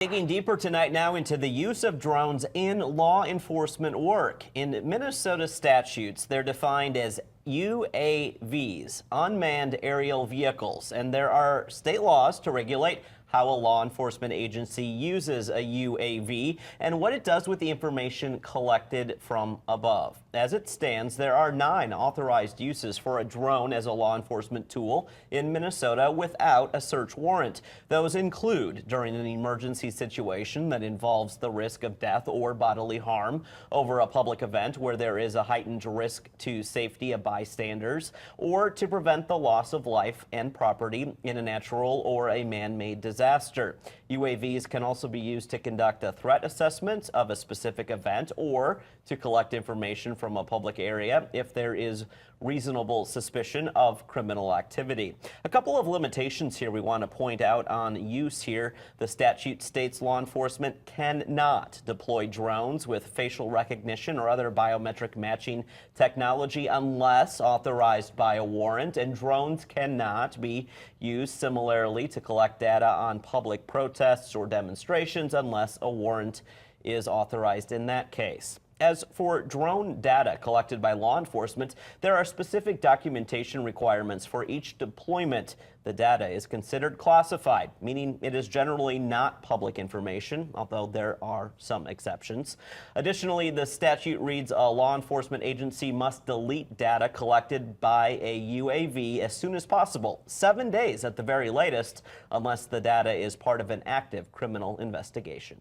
Digging deeper tonight now into the use of drones in law enforcement work. In Minnesota statutes, they're defined as UAVs, unmanned aerial vehicles, and there are state laws to regulate how a law enforcement agency uses a UAV and what it does with the information collected from above. As it stands, there are 9 authorized uses for a drone as a law enforcement tool in Minnesota without a search warrant. Those include during an emergency situation that involves the risk of death or bodily harm, over a public event where there is a heightened risk to safety of bystanders, or to prevent the loss of life and property in a natural or a man-made disaster. UAVs can also be used to conduct a threat assessment of a specific event or to collect information from a public area if there is reasonable suspicion of criminal activity. A couple of limitations here we want to point out on use here. The statute states law enforcement cannot deploy drones with facial recognition or other biometric matching technology unless authorized by a warrant, and drones cannot be used similarly to collect data on public protests or demonstrations unless a warrant is authorized in that case. As for drone data collected by law enforcement, there are specific documentation requirements for each deployment. The data is considered classified, meaning it is generally not public information, although there are some exceptions. Additionally, the statute reads a law enforcement agency must delete data collected by a UAV as soon as possible, 7 days at the very latest, unless the data is part of an active criminal investigation.